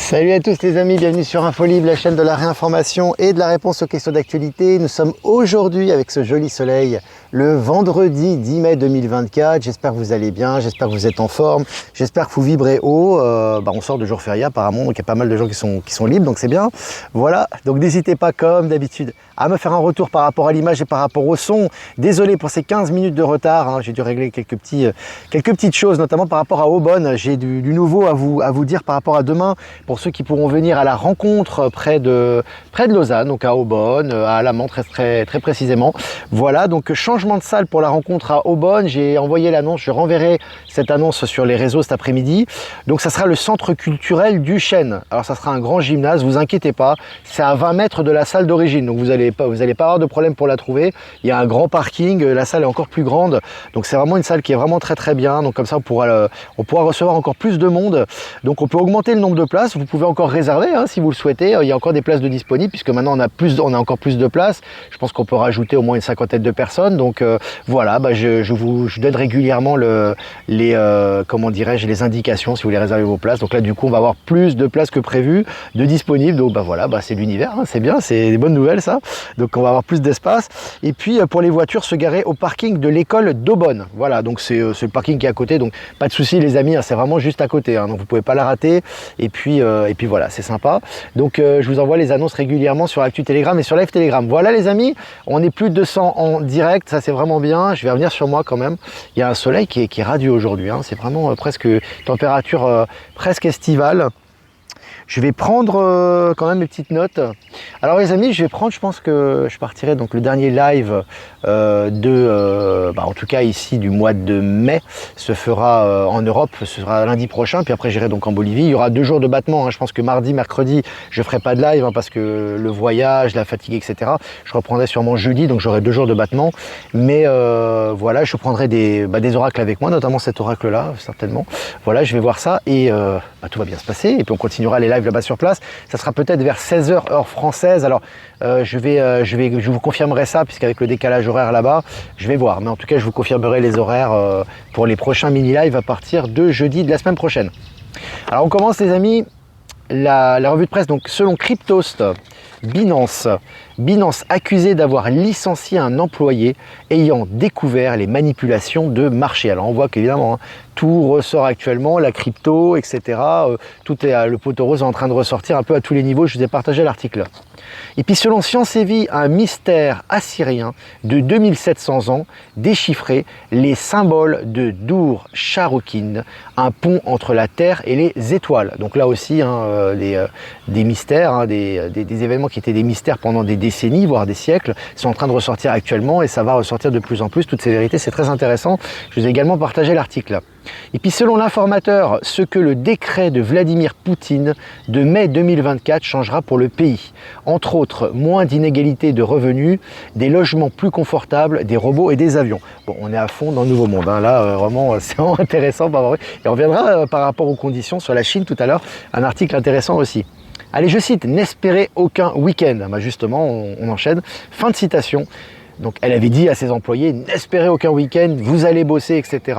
Salut à tous les amis, bienvenue sur InfoLib, la chaîne de la réinformation et de la réponse aux questions d'actualité. Nous sommes aujourd'hui avec ce joli soleil, le vendredi 10 mai 2024. J'espère que vous allez bien, j'espère que vous êtes en forme, j'espère que vous vibrez haut. On sort de jour férié apparemment, donc il y a pas mal de gens qui sont libres, donc c'est bien. Voilà, donc n'hésitez pas comme d'habitude à me faire un retour par rapport à l'image et par rapport au son. Désolé pour ces 15 minutes de retard, hein, j'ai dû régler quelques petites choses, notamment par rapport à Aubonne. J'ai du nouveau à vous dire par rapport à demain, pour ceux qui pourront venir à la rencontre près de Lausanne, donc à Aubonne, à Alamand très précisément. Voilà, donc changement de salle pour la rencontre à Aubonne. J'ai envoyé l'annonce, je renverrai cette annonce sur les réseaux cet après-midi. Donc ça sera le centre culturel du Chêne. Alors ça sera un grand gymnase, vous inquiétez pas, c'est à 20 mètres de la salle d'origine, donc vous n'allez pas avoir de problème pour la trouver. Il y a un grand parking, la salle est encore plus grande, donc c'est vraiment une salle qui est vraiment très bien. Donc comme ça on pourra recevoir encore plus de monde. Donc on peut augmenter le nombre de places. Vous pouvez encore réserver hein, si vous le souhaitez. Il y a encore des places de disponibles puisque maintenant on a encore plus de places. Je pense qu'on peut rajouter au moins une cinquantaine de personnes. Donc voilà, je donne régulièrement les indications si vous voulez réserver vos places. Donc là du coup on va avoir plus de places que prévu de disponibles. Donc c'est l'univers, hein, c'est bien, c'est des bonnes nouvelles ça. Donc on va avoir plus d'espace. Et puis pour les voitures, se garer au parking de l'école d'Aubonne. Voilà, donc c'est le parking qui est à côté. Donc pas de souci les amis, hein, c'est vraiment juste à côté. Hein, donc vous pouvez pas la rater. Et puis voilà, c'est sympa. Donc je vous envoie les annonces régulièrement sur Actu Telegram et sur Live Telegram. Voilà les amis, on est plus de 200 en direct, ça c'est vraiment bien. Je vais revenir sur moi quand même. Il y a un soleil qui est radieux aujourd'hui, hein. C'est vraiment presque température presque estivale. Je vais prendre quand même mes petites notes. Alors les amis, je pense que je partirai donc le dernier live en tout cas ici du mois de mai, se fera en Europe, ce sera lundi prochain, puis après j'irai donc en Bolivie. Il y aura 2 jours de battement, hein. Je pense que mardi, mercredi, je ferai pas de live hein, parce que le voyage, la fatigue, etc. Je reprendrai sûrement jeudi, donc j'aurai 2 jours de battement. Mais voilà, je prendrai des oracles avec moi, notamment cet oracle-là, certainement. Voilà, je vais voir ça et tout va bien se passer. Et puis on continuera les lives là-bas sur place. Ça sera peut-être vers 16h heure française. Alors je vous confirmerai ça puisqu'avec le décalage horaire là-bas, je vais voir. Mais en tout cas, je vous confirmerai les horaires pour les prochains mini-lives à partir de jeudi de la semaine prochaine. Alors on commence les amis, la revue de presse. Donc selon Cryptost, Binance accusé d'avoir licencié un employé ayant découvert les manipulations de marché. Alors on voit qu'évidemment hein, tout ressort actuellement, la crypto, etc. Tout est le poteau rose est en train de ressortir un peu à tous les niveaux. Je vous ai partagé l'article. Et puis selon Science et Vie, un mystère assyrien de 2700 ans déchiffrait les symboles de Dur Sharokin, un pont entre la Terre et les étoiles. Donc là aussi, hein, des mystères, hein, des événements qui étaient des mystères pendant des décennies, voire des siècles, sont en train de ressortir actuellement et ça va ressortir de plus en plus. Toutes ces vérités, c'est très intéressant. Je vous ai également partagé l'article. Et puis selon l'informateur, ce que le décret de Vladimir Poutine de mai 2024 changera pour le pays. Entre autres, moins d'inégalités de revenus, des logements plus confortables, des robots et des avions. Bon, on est à fond dans le nouveau monde. Hein. Là, vraiment, c'est vraiment intéressant. Et on reviendra par rapport aux conditions sur la Chine tout à l'heure. Un article intéressant aussi. Allez, je cite, « N'espérez aucun week-end ». Justement, on enchaîne. Fin de citation. Donc elle avait dit à ses employés, n'espérez aucun week-end, vous allez bosser, etc.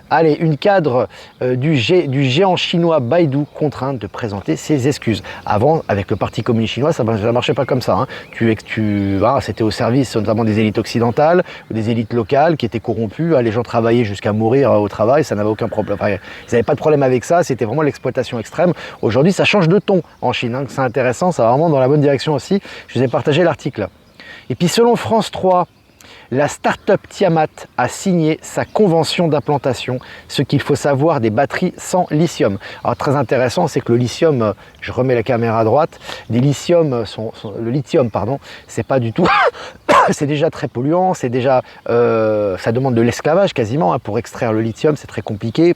Allez, une cadre du géant chinois Baidu contrainte de présenter ses excuses. Avant, avec le Parti communiste chinois, ça ne marchait pas comme ça. Hein. C'était au service notamment des élites occidentales ou des élites locales qui étaient corrompues. Les gens travaillaient jusqu'à mourir au travail, ça n'avait aucun problème. Enfin, ils n'avaient pas de problème avec ça, c'était vraiment l'exploitation extrême. Aujourd'hui, ça change de ton en Chine. Hein. C'est intéressant, ça va vraiment dans la bonne direction aussi. Je vous ai partagé l'article. Et puis selon France 3, la start-up Tiamat a signé sa convention d'implantation, ce qu'il faut savoir des batteries sans lithium. Alors très intéressant, c'est que le lithium, je remets la caméra à droite, le lithium, c'est pas du tout, c'est déjà très polluant, c'est déjà, ça demande de l'esclavage quasiment, hein, pour extraire le lithium, c'est très compliqué.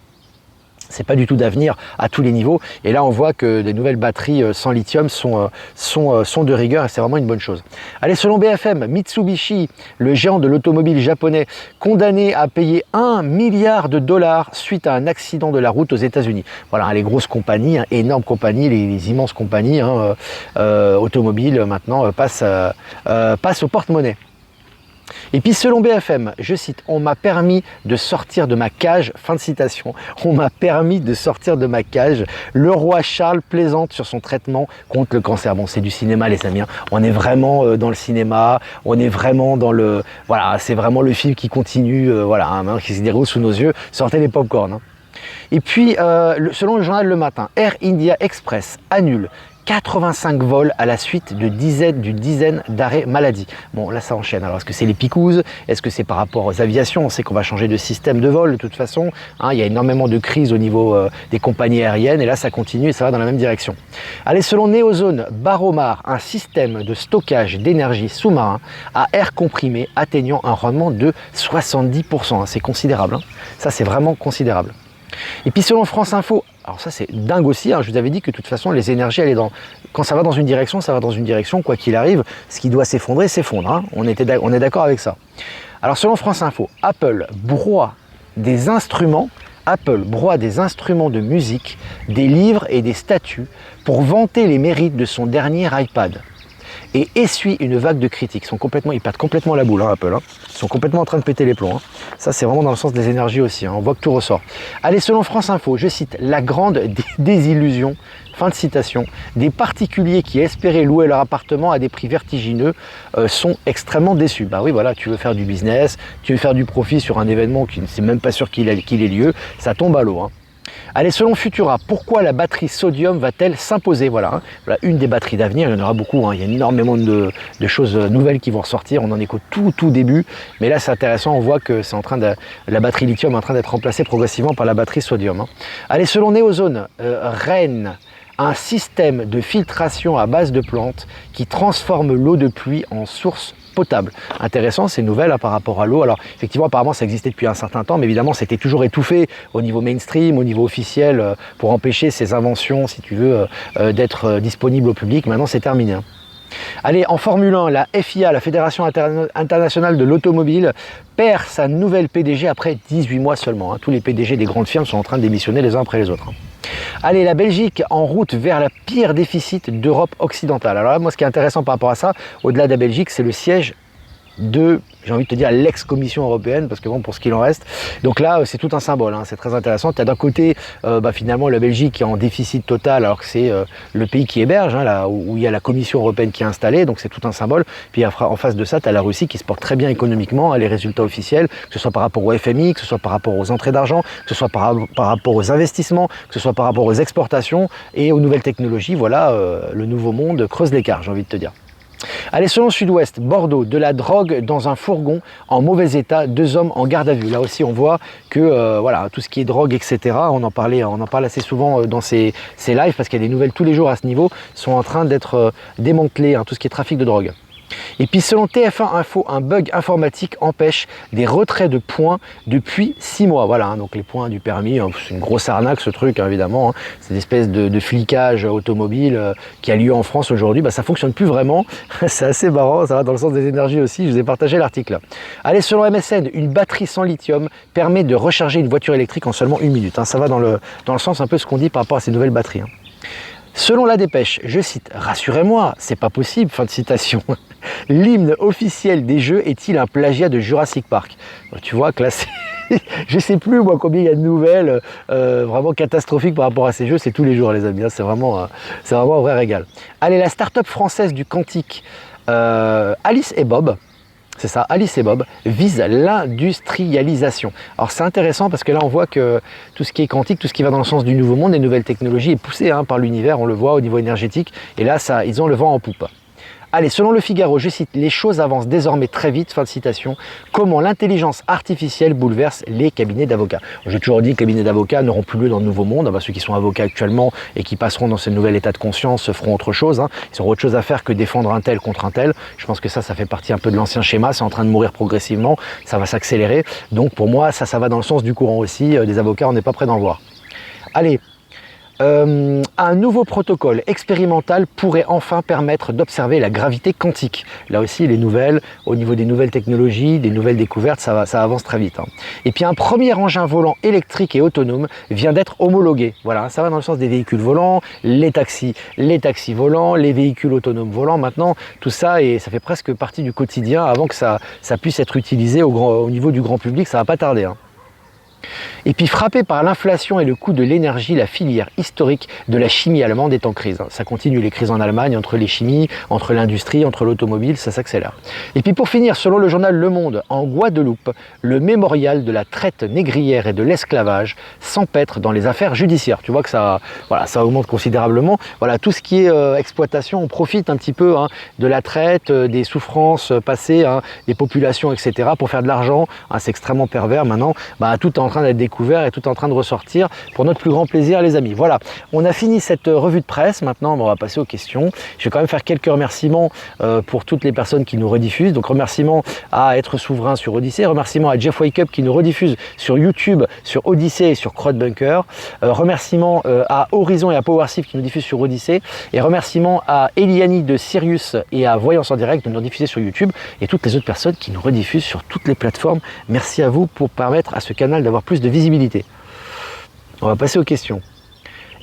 C'est pas du tout d'avenir à tous les niveaux. Et là, on voit que des nouvelles batteries sans lithium sont de rigueur et c'est vraiment une bonne chose. Allez, selon BFM, Mitsubishi, le géant de l'automobile japonais, condamné à payer 1 milliard de dollars suite à un accident de la route aux États-Unis. Voilà, les grosses compagnies, hein, énormes compagnies, les immenses compagnies hein, automobiles maintenant passent au porte-monnaie. Et puis selon BFM, je cite, on m'a permis de sortir de ma cage, fin de citation, on m'a permis de sortir de ma cage, le roi Charles plaisante sur son traitement contre le cancer. Bon, c'est du cinéma les amis, hein. On est vraiment dans le cinéma, on est vraiment dans le, voilà, c'est vraiment le film qui continue, voilà, hein, qui se déroule sous nos yeux, sortez les pop-corn. Hein. Et puis, selon le journal Le Matin, Air India Express annule 85 vols à la suite d'une dizaine d'arrêts maladie. Bon, là, ça enchaîne. Alors, est-ce que c'est les picouzes? Est-ce que c'est par rapport aux aviations? On sait qu'on va changer de système de vol de toute façon. Hein, il y a énormément de crises au niveau des compagnies aériennes et là, ça continue et ça va dans la même direction. Allez, selon Neozone Baromar, un système de stockage d'énergie sous-marin à air comprimé atteignant un rendement de 70%. Hein, c'est considérable. Hein. Ça, c'est vraiment considérable. Et puis selon France Info, alors ça c'est dingue aussi, hein, je vous avais dit que de toute façon les énergies, quand ça va dans une direction, ça va dans une direction, quoi qu'il arrive, ce qui doit s'effondrer, s'effondre, hein. On est d'accord avec ça. Alors selon France Info, Apple broie des instruments de musique, des livres et des statues pour vanter les mérites de son dernier iPad. Et essuie une vague de critiques. Ils perdent complètement la boule, hein, Apple. Hein. Ils sont complètement en train de péter les plombs. Hein. Ça, c'est vraiment dans le sens des énergies aussi. Hein. On voit que tout ressort. Allez, selon France Info, je cite, la grande désillusion, fin de citation, des particuliers qui espéraient louer leur appartement à des prix vertigineux sont extrêmement déçus. Bah oui, voilà, tu veux faire du business, tu veux faire du profit sur un événement qui ne sait même pas sûr qu'il ait lieu, ça tombe à l'eau. Hein. Allez, selon Futura, pourquoi la batterie sodium va-t-elle s'imposer? Voilà, hein. Voilà une des batteries d'avenir, il y en aura beaucoup, hein. Il y a énormément de choses nouvelles qui vont ressortir, on en est qu'au tout début, mais là c'est intéressant, on voit que la batterie lithium est en train d'être remplacée progressivement par la batterie sodium. Hein. Allez, selon Neozone, Rennes, un système de filtration à base de plantes qui transforme l'eau de pluie en source potable. Intéressant, c'est nouvelle hein, par rapport à l'eau. Alors effectivement, apparemment, ça existait depuis un certain temps, mais évidemment, c'était toujours étouffé au niveau mainstream, au niveau officiel, pour empêcher ces inventions, si tu veux, d'être disponibles au public. Maintenant, c'est terminé. Hein. Allez, en Formule 1, la FIA, la Fédération internationale de l'automobile, perd sa nouvelle PDG après 18 mois seulement. Hein. Tous les PDG des grandes firmes sont en train de démissionner les uns après les autres. Hein. Allez, la Belgique en route vers la pire déficit d'Europe occidentale. Alors là, moi, ce qui est intéressant par rapport à ça, au-delà de la Belgique, c'est le siège de, j'ai envie de te dire, l'ex-Commission européenne, parce que bon, pour ce qu'il en reste. Donc là, c'est tout un symbole, hein, c'est très intéressant. Tu as d'un côté, finalement, la Belgique qui est en déficit total, alors que c'est le pays qui héberge, hein, là, où il y a la Commission européenne qui est installée, donc c'est tout un symbole. Puis en face de ça, tu as la Russie qui se porte très bien économiquement, hein, les résultats officiels, que ce soit par rapport au FMI, que ce soit par rapport aux entrées d'argent, que ce soit par rapport aux investissements, que ce soit par rapport aux exportations et aux nouvelles technologies. Voilà, le nouveau monde creuse l'écart, j'ai envie de te dire. Allez, selon Sud-Ouest, Bordeaux, de la drogue dans un fourgon en mauvais état, 2 hommes en garde à vue. Là aussi, on voit que voilà, tout ce qui est drogue, etc., on en parle assez souvent dans ces lives, parce qu'il y a des nouvelles tous les jours à ce niveau, sont en train d'être démantelés, hein, tout ce qui est trafic de drogue. Et puis selon TF1 Info, un bug informatique empêche des retraits de points depuis 6 mois. Voilà, hein, donc les points du permis, hein, c'est une grosse arnaque ce truc, hein, évidemment. Hein, c'est une espèce de flicage automobile qui a lieu en France aujourd'hui. Bah, ça ne fonctionne plus vraiment. C'est assez marrant, ça va dans le sens des énergies aussi. Je vous ai partagé l'article. Allez, selon MSN, une batterie sans lithium permet de recharger une voiture électrique en seulement 1 minute. Hein, ça va dans le sens un peu ce qu'on dit par rapport à ces nouvelles batteries. Hein. Selon la dépêche, je cite, rassurez-moi, c'est pas possible, fin de citation. L'hymne officiel des jeux est-il un plagiat de Jurassic Park? Tu vois que là, je sais plus moi combien il y a de nouvelles vraiment catastrophiques par rapport à ces jeux, c'est tous les jours les amis, hein, c'est vraiment un vrai régal. Allez, la start-up française du quantique, Alice et Bob, c'est ça, Alice et Bob, vise l'industrialisation. Alors c'est intéressant parce que là on voit que tout ce qui est quantique, tout ce qui va dans le sens du nouveau monde, des nouvelles technologies est poussé hein, par l'univers, on le voit au niveau énergétique, et là ils ont le vent en poupe. Allez, selon Le Figaro, je cite, les choses avancent désormais très vite, fin de citation, comment l'intelligence artificielle bouleverse les cabinets d'avocats. J'ai toujours dit que les cabinets d'avocats n'auront plus lieu dans le nouveau monde, ceux qui sont avocats actuellement et qui passeront dans ce nouvel état de conscience feront autre chose, hein. Ils auront autre chose à faire que défendre un tel contre un tel. Je pense que ça fait partie un peu de l'ancien schéma, c'est en train de mourir progressivement, ça va s'accélérer. Donc pour moi, ça va dans le sens du courant aussi, des avocats, on n'est pas prêt d'en voir. Allez, Un nouveau protocole expérimental pourrait enfin permettre d'observer la gravité quantique. Là aussi, les nouvelles, au niveau des nouvelles technologies, des nouvelles découvertes, ça avance très vite. Et puis un premier engin volant électrique et autonome vient d'être homologué. Voilà, ça va dans le sens des véhicules volants, les taxis volants, les véhicules autonomes volants. Maintenant, tout ça, et ça fait presque partie du quotidien avant que ça puisse être utilisé au niveau du grand public, ça va pas tarder. Et puis frappé par l'inflation et le coût de l'énergie, la filière historique de la chimie allemande est en crise. Ça continue les crises en Allemagne, entre les chimies, entre l'industrie, entre l'automobile, ça s'accélère. Et puis pour finir, selon le journal Le Monde, en Guadeloupe, le mémorial de la traite négrière et de l'esclavage s'empêtre dans les affaires judiciaires. Tu vois que ça augmente considérablement. Voilà, tout ce qui est exploitation, on profite un petit peu de la traite, des souffrances passées, des populations, etc. pour faire de l'argent. C'est extrêmement pervers maintenant. Tout est en train d'être découvert et tout est en train de ressortir pour notre plus grand plaisir, les amis. Voilà, on a fini cette revue de presse. Maintenant, on va passer aux questions. Je vais quand même faire quelques remerciements pour toutes les personnes qui nous rediffusent. Donc, remerciements à Être Souverain sur Odyssée, remerciements à Jeff Wake Up qui nous rediffuse sur YouTube, sur Odyssée et sur Crowdbunker, remerciements à Horizon et à Powersif qui nous diffusent sur Odyssée, et remerciements à Eliani de Sirius et à Voyance en Direct de nous diffuser sur YouTube, et toutes les autres personnes qui nous rediffusent sur toutes les plateformes. Merci à vous pour permettre à ce canal d'avoir plus de visibilité. On va passer aux questions.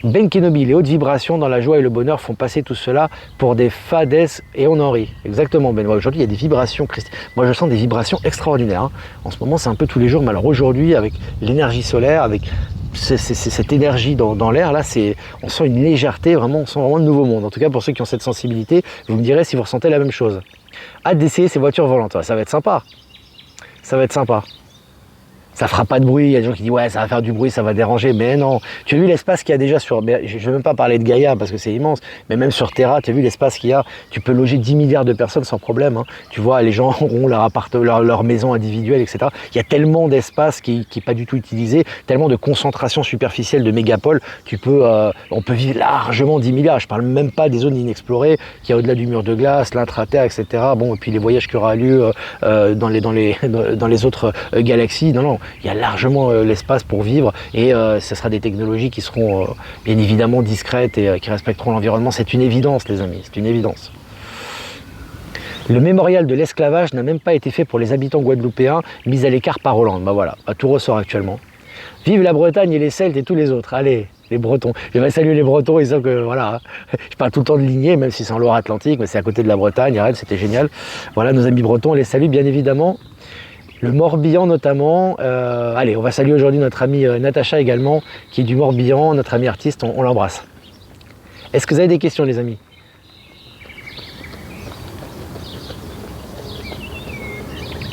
Ben Kenobi, les hautes vibrations dans la joie et le bonheur font passer tout cela pour des fadesses et on en rit. Exactement, Ben. Aujourd'hui, il y a des vibrations, moi je sens des vibrations extraordinaires. En ce moment, c'est un peu tous les jours, mais alors aujourd'hui, avec l'énergie solaire, avec cette énergie dans l'air, là, on sent une légèreté, vraiment, on sent vraiment le nouveau monde. En tout cas, pour ceux qui ont cette sensibilité, vous me direz si vous ressentez la même chose. Hâte d'essayer ces voitures volantes, ça va être sympa. Ça va être sympa. Ça fera pas de bruit, il y a des gens qui disent ouais ça va faire du bruit, ça va déranger, mais non. Tu as vu l'espace qu'il y a déjà sur, je ne vais même pas parler de Gaïa parce que c'est immense, mais même sur Terra, tu as vu l'espace qu'il y a, tu peux loger 10 milliards de personnes sans problème. Tu vois, les gens auront leur maison individuelle, etc. Il y a tellement d'espace qui n'est pas du tout utilisé, tellement de concentration superficielle de mégapoles, on peut vivre largement 10 milliards, je parle même pas des zones inexplorées, qu'il y a au-delà du mur de glace, l'intraterre, etc. Bon, et puis les voyages qui aura lieu dans les autres galaxies, non. Il y a largement l'espace pour vivre et ce sera des technologies qui seront bien évidemment discrètes et qui respecteront l'environnement. C'est une évidence, les amis, c'est une évidence. Le mémorial de l'esclavage n'a même pas été fait pour les habitants guadeloupéens, mis à l'écart par Hollande. Voilà, tout ressort actuellement. Vive la Bretagne et les Celtes et tous les autres. Allez, les Bretons. Je vais saluer les Bretons, ils savent que voilà, je parle tout le temps de lignée, même si c'est en Loire-Atlantique, mais c'est à côté de la Bretagne, Rennes, c'était génial. Voilà, nos amis bretons, on les salue bien évidemment. Le Morbihan notamment, allez, on va saluer aujourd'hui notre amie Natacha également, qui est du Morbihan, notre amie artiste, on l'embrasse. Est-ce que vous avez des questions les amis ?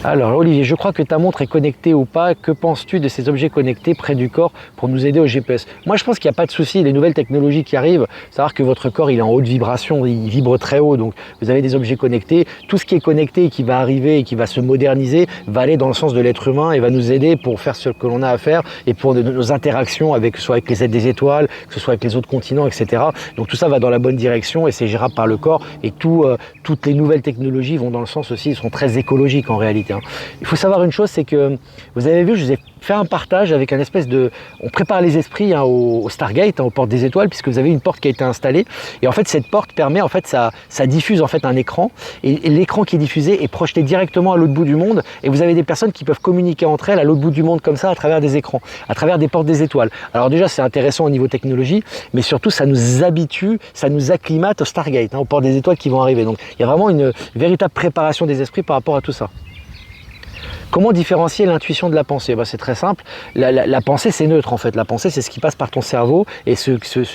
Alors Olivier, je crois que ta montre est connectée ou pas. Que penses-tu de ces objets connectés près du corps pour nous aider au GPS? Moi je pense qu'il n'y a pas de souci, les nouvelles technologies qui arrivent, savoir que votre corps il est en haute vibration, il vibre très haut, donc vous avez des objets connectés. Tout ce qui est connecté et qui va arriver et qui va se moderniser va aller dans le sens de l'être humain et va nous aider pour faire ce que l'on a à faire et pour nos interactions avec, soit avec les aides des étoiles, que ce soit avec les autres continents, etc. Donc tout ça va dans la bonne direction et c'est gérable par le corps et toutes les nouvelles technologies vont dans le sens aussi, ils sont très écologiques en réalité. Il faut savoir une chose, c'est que vous avez vu, je vous ai fait un partage avec un espèce de... On prépare les esprits au Stargate, aux portes des étoiles, puisque vous avez une porte qui a été installée. Et en fait, cette porte permet, en fait, ça diffuse en fait un écran. Et l'écran qui est diffusé est projeté directement à l'autre bout du monde. Et vous avez des personnes qui peuvent communiquer entre elles à l'autre bout du monde comme ça, à travers des écrans, à travers des portes des étoiles. Alors déjà, c'est intéressant au niveau technologie, mais surtout, ça nous habitue, ça nous acclimate au Stargate, aux portes des étoiles qui vont arriver. Donc, il y a vraiment une véritable préparation des esprits par rapport à tout ça. Comment différencier l'intuition de la pensée? C'est très simple. La pensée, c'est neutre en fait. La pensée, c'est ce qui passe par ton cerveau et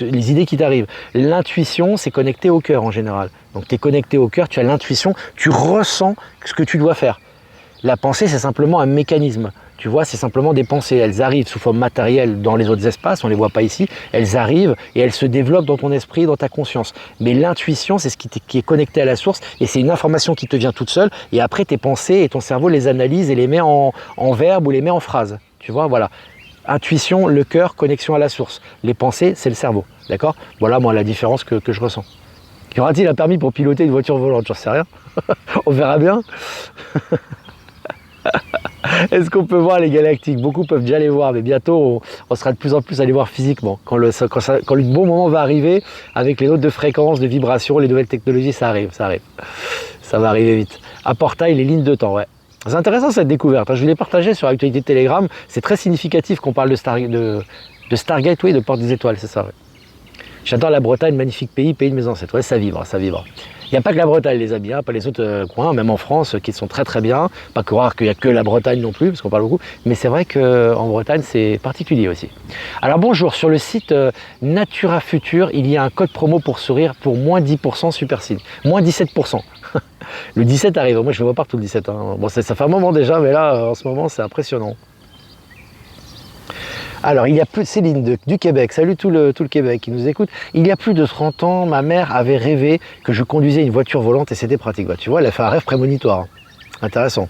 les idées qui t'arrivent. L'intuition, c'est connecté au cœur en général. Donc tu es connecté au cœur, tu as l'intuition, tu ressens ce que tu dois faire. La pensée, c'est simplement un mécanisme. Tu vois, c'est simplement des pensées. Elles arrivent sous forme matérielle dans les autres espaces, on ne les voit pas ici. Elles arrivent et elles se développent dans ton esprit, dans ta conscience. Mais l'intuition, c'est ce qui est connecté à la source et c'est une information qui te vient toute seule. Et après, tes pensées et ton cerveau les analyse et les met en verbe ou les met en phrase. Tu vois, voilà. Intuition, le cœur, connexion à la source. Les pensées, c'est le cerveau. D'accord? Voilà, moi, la différence que je ressens. Y aura-t-il un permis pour piloter une voiture volante? J'en sais rien. On verra bien. Est-ce qu'on peut voir les galactiques? Beaucoup peuvent déjà les voir, mais bientôt on sera de plus en plus à les voir physiquement. Quand le bon moment va arriver, avec les notes de fréquence, de vibration, les nouvelles technologies, ça arrive, ça arrive. Ça va arriver vite. Un portail, les lignes de temps, ouais. C'est intéressant cette découverte. Je l'ai partagé sur l'actualité de Telegram. C'est très significatif qu'on parle de Stargate, oui, de Porte des Étoiles, c'est ça. Ouais. J'adore la Bretagne, magnifique pays, pays de mes ancêtres. Ouais, ça vibre, ça vibre. Il n'y a pas que la Bretagne, les amis, hein, pas les autres coins, même en France, qui sont très très bien. Pas croire qu'il n'y a que la Bretagne non plus, parce qu'on parle beaucoup. Mais c'est vrai qu'en Bretagne, c'est particulier aussi. Alors bonjour, sur le site Natura Future, il y a un code promo pour sourire pour moins 10% super signe. Moins 17%. Le 17 arrive, moi je ne le vois pas tout le 17. Hein. Bon, ça fait un moment déjà, mais là, en ce moment, c'est impressionnant. Alors, il y a plus de Céline du Québec, salut tout le Québec qui nous écoute. Il y a plus de 30 ans, ma mère avait rêvé que je conduisais une voiture volante et c'était pratique. Bah, tu vois, elle a fait un rêve prémonitoire. Intéressant.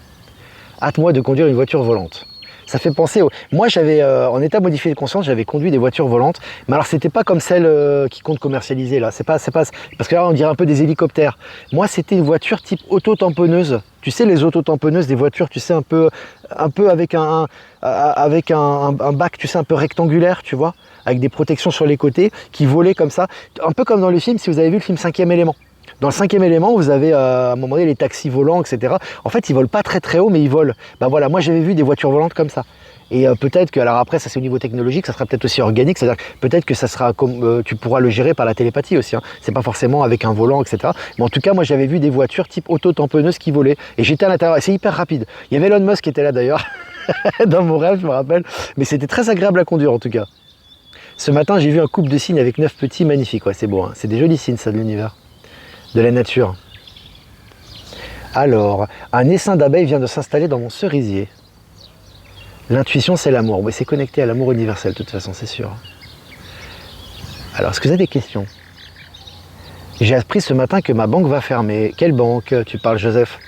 Hâte-moi de conduire une voiture volante. Ça fait penser au... Moi, j'avais, en état modifié de conscience, j'avais conduit des voitures volantes. Mais alors, c'était pas comme celles qui comptent commercialiser, là. C'est pas... Parce que là, on dirait un peu des hélicoptères. Moi, c'était une voiture type auto-tamponneuse. Tu sais, les auto-tamponneuses des voitures, tu sais, un peu avec un bac, tu sais, un peu rectangulaire, tu vois, avec des protections sur les côtés, qui volaient comme ça. Un peu comme dans le film, si vous avez vu le film 5e élément. Dans le 5e élément, vous avez à un moment donné les taxis volants, etc. En fait, ils volent pas très très haut, mais ils volent. Ben voilà, moi j'avais vu des voitures volantes comme ça. Et peut-être que, alors après, ça c'est au niveau technologique, ça sera peut-être aussi organique, c'est-à-dire peut-être que ça sera comme tu pourras le gérer par la télépathie aussi. Hein. C'est pas forcément avec un volant, etc. Mais en tout cas, moi j'avais vu des voitures type auto-tamponneuse qui volaient. Et j'étais à l'intérieur. C'est hyper rapide. Il y avait Elon Musk qui était là d'ailleurs, dans mon rêve, je me rappelle. Mais c'était très agréable à conduire en tout cas. Ce matin, j'ai vu un couple de cygnes avec 9 petits, magnifiques. Ouais, c'est beau. Hein. C'est des jolis signes, ça, de l'univers. De la nature. Alors, un essaim d'abeilles vient de s'installer dans mon cerisier. L'intuition, c'est l'amour. Mais c'est connecté à l'amour universel, de toute façon, c'est sûr. Alors, est-ce que vous avez des questions? J'ai appris ce matin que ma banque va fermer. Quelle banque? Tu parles, Joseph?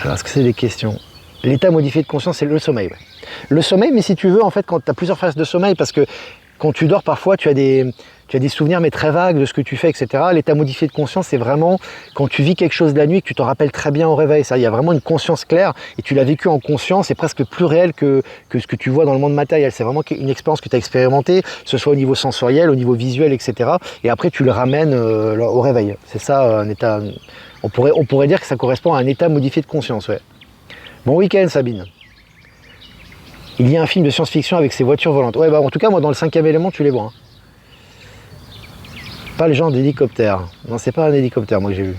Alors, est-ce que c'est des questions? L'état modifié de conscience, c'est le sommeil. Ouais. Le sommeil, mais si tu veux, en fait, quand tu as plusieurs phases de sommeil, parce que quand tu dors, parfois, tu as des souvenirs, mais très vagues de ce que tu fais, etc. L'état modifié de conscience, c'est vraiment quand tu vis quelque chose de la nuit, que tu t'en rappelles très bien au réveil. Ça, il y a vraiment une conscience claire et tu l'as vécu en conscience, c'est presque plus réel que ce que tu vois dans le monde matériel. C'est vraiment une expérience que tu as expérimentée, que ce soit au niveau sensoriel, au niveau visuel, etc. Et après, tu le ramènes au réveil. C'est ça, un état... On pourrait dire que ça correspond à un état modifié de conscience, ouais. Bon week-end, Sabine. Il y a un film de science-fiction avec ces voitures volantes. Ouais, bah en tout cas, moi, dans le 5e élément, tu les vois. Hein. Pas le genre d'hélicoptère. Non, c'est pas un hélicoptère, moi, que j'ai vu.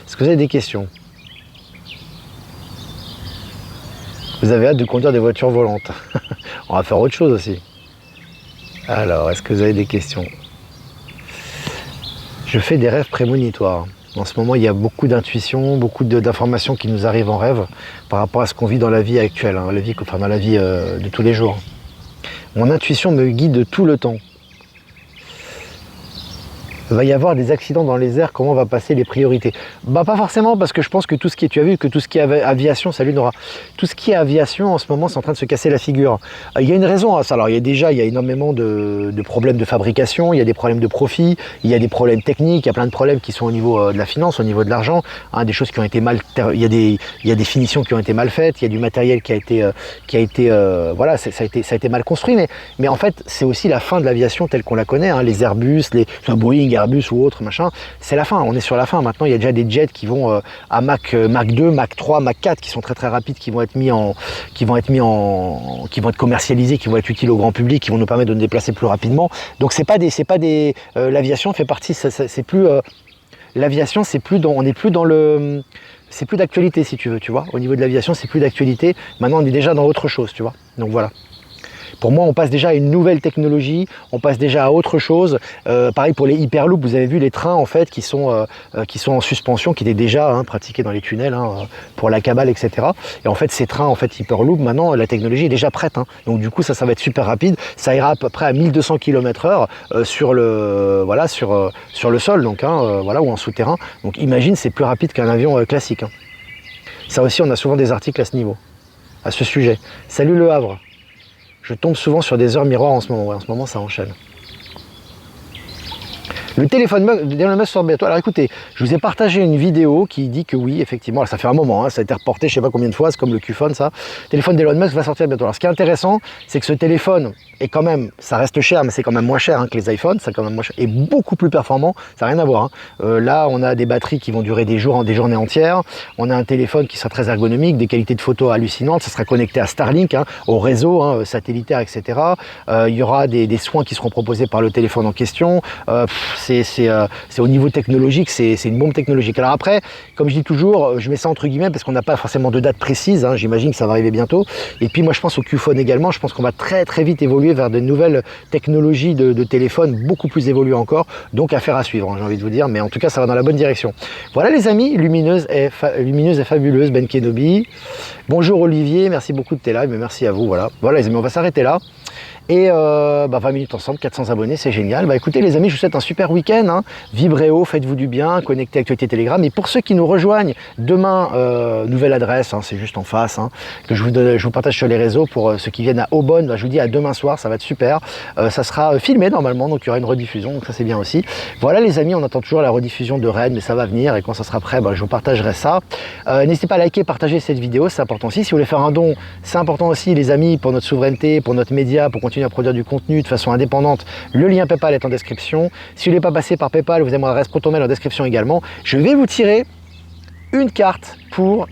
Est-ce que vous avez des questions? Vous avez hâte de conduire des voitures volantes. On va faire autre chose aussi. Alors, est-ce que vous avez des questions? Je fais des rêves prémonitoires. En ce moment, il y a beaucoup d'intuitions, beaucoup d'informations qui nous arrivent en rêve par rapport à ce qu'on vit dans la vie actuelle, hein, dans la vie de tous les jours. Mon intuition me guide tout le temps. Il va y avoir des accidents dans les airs, comment on va passer les priorités? Bah pas forcément, parce que je pense que tout ce qui est, tu as vu que tout ce qui est aviation, salut Nora, tout ce qui est aviation en ce moment c'est en train de se casser la figure. Il y a une raison à ça, alors il y a énormément de problèmes de fabrication, il y a des problèmes de profit, il y a des problèmes techniques, il y a plein de problèmes qui sont au niveau de la finance, au niveau de l'argent, hein, des choses qui ont été il y a des finitions qui ont été mal faites, il y a du matériel qui a été voilà, ça a été mal construit, mais en fait c'est aussi la fin de l'aviation telle qu'on la connaît, hein, les Airbus, soit Boeing, Airbus ou autre machin, c'est la fin, on est sur la fin. Maintenant il y a déjà des jets qui vont à Mach 2, Mach 3, Mach 4 qui sont très très rapides, qui vont être commercialisés, qui vont être utiles au grand public, qui vont nous permettre de nous déplacer plus rapidement. Donc l'aviation fait partie, c'est plus l'aviation, on n'est plus dans le, c'est plus d'actualité si tu veux, tu vois. Au niveau de l'aviation, c'est plus d'actualité. Maintenant on est déjà dans autre chose, tu vois. Donc voilà. Pour moi, on passe déjà à une nouvelle technologie, on passe déjà à autre chose. Pareil pour les Hyperloop, vous avez vu les trains en fait qui sont en suspension, qui étaient déjà pratiqués dans les tunnels pour la cabale, etc. Et en fait, ces trains en fait Hyperloop, maintenant la technologie est déjà prête. Hein. Donc du coup, ça va être super rapide. Ça ira à peu près à 1200 km/h sur le sol, donc voilà, ou en souterrain. Donc imagine, c'est plus rapide qu'un avion classique. Hein. Ça aussi, on a souvent des articles à ce niveau, à ce sujet. Salut Le Havre. Je tombe souvent sur des heures miroirs en ce moment. Ouais, en ce moment, ça enchaîne. Le téléphone d'Elon Musk sort bientôt. Alors écoutez, je vous ai partagé une vidéo qui dit que oui, effectivement, alors ça fait un moment, hein, ça a été reporté je sais pas combien de fois, c'est comme le Qphone ça. Le téléphone d'Elon Musk va sortir bientôt. Alors ce qui est intéressant, c'est que ce téléphone est quand même, ça reste cher, mais c'est quand même moins cher hein, que les iPhones, c'est quand même moins cher, et beaucoup plus performant, ça n'a rien à voir. Hein. Là, on a des batteries qui vont durer des jours, des journées entières, on a un téléphone qui sera très ergonomique, des qualités de photos hallucinantes, ça sera connecté à Starlink, hein, au réseau hein, satellitaire, etc. Il y aura des soins qui seront proposés par le téléphone en question. C'est au niveau technologique, c'est une bombe technologique. Alors après, comme je dis toujours, je mets ça entre guillemets parce qu'on n'a pas forcément de date précise, hein, j'imagine que ça va arriver bientôt. Et puis moi je pense au Qphone également, je pense qu'on va très vite évoluer vers de nouvelles technologies de téléphone beaucoup plus évoluées encore, donc affaire à suivre, hein, j'ai envie de vous dire, mais en tout cas ça va dans la bonne direction. Voilà les amis, lumineuse et fabuleuse Ben Kenobi. Bonjour Olivier, merci beaucoup de tes lives, mais merci à vous, voilà les amis, on va s'arrêter là. Et 20 minutes ensemble, 400 abonnés, c'est génial. Écoutez les amis, je vous souhaite un super week-end. Hein. Vibrez haut, faites-vous du bien, connectez Actualité Telegram. Et pour ceux qui nous rejoignent, demain, nouvelle adresse, hein, c'est juste en face, hein, que je vous partage sur les réseaux. Pour ceux qui viennent à Aubonne, je vous dis à demain soir, ça va être super. Ça sera filmé normalement, donc il y aura une rediffusion, donc ça c'est bien aussi. Voilà les amis, on attend toujours la rediffusion de Rennes, mais ça va venir. Et quand ça sera prêt, je vous partagerai ça. N'hésitez pas à liker, partager cette vidéo, c'est important aussi. Si vous voulez faire un don, c'est important aussi les amis, pour notre souveraineté, pour notre média, pour continuer à produire du contenu de façon indépendante. Le lien PayPal est en description. Si vous n'êtes pas passé par PayPal, vous avez mon adresse ProtonMail en description également. Je vais vous tirer une carte pour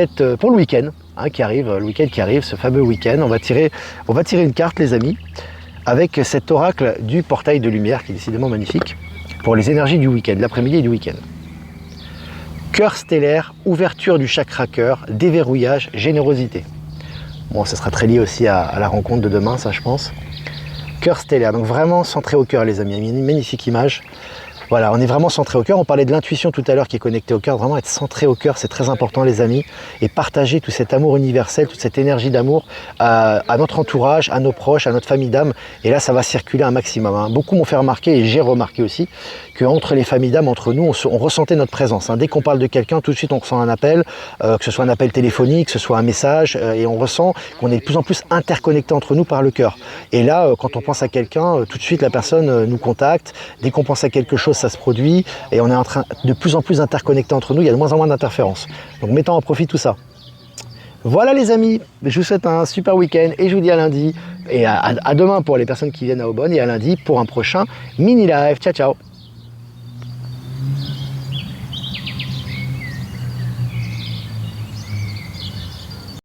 le week-end hein, qui arrive, le week-end qui arrive, ce fameux week-end. On va tirer une carte les amis avec cet oracle du portail de lumière qui est décidément magnifique pour les énergies du week-end, l'après-midi et du week-end. Cœur stellaire, ouverture du chakra cœur, déverrouillage, générosité. Bon, ça sera très lié aussi à la rencontre de demain, ça je pense. Cœur stellaire, donc vraiment centré au cœur les amis, une magnifique image. Voilà, on est vraiment centré au cœur. On parlait de l'intuition tout à l'heure qui est connectée au cœur. Vraiment être centré au cœur, c'est très important les amis. Et partager tout cet amour universel, toute cette énergie d'amour à notre entourage, à nos proches, à notre famille d'âme. Et là, ça va circuler un maximum. Hein. Beaucoup m'ont fait remarquer, et j'ai remarqué aussi, qu'entre les familles d'âme, entre nous, on ressentait notre présence. Hein. Dès qu'on parle de quelqu'un, tout de suite on ressent un appel, que ce soit un appel téléphonique, que ce soit un message, et on ressent qu'on est de plus en plus interconnectés entre nous par le cœur. Et là, quand on pense à quelqu'un, tout de suite la personne nous contacte. Dès qu'on pense à quelque chose, ça se produit et on est en train de plus en plus interconnectés entre nous, il y a de moins en moins d'interférences. Donc mettons en profit tout ça. Voilà les amis, je vous souhaite un super week-end et je vous dis à lundi et à demain pour les personnes qui viennent à Aubonne et à lundi pour un prochain mini live. Ciao ciao.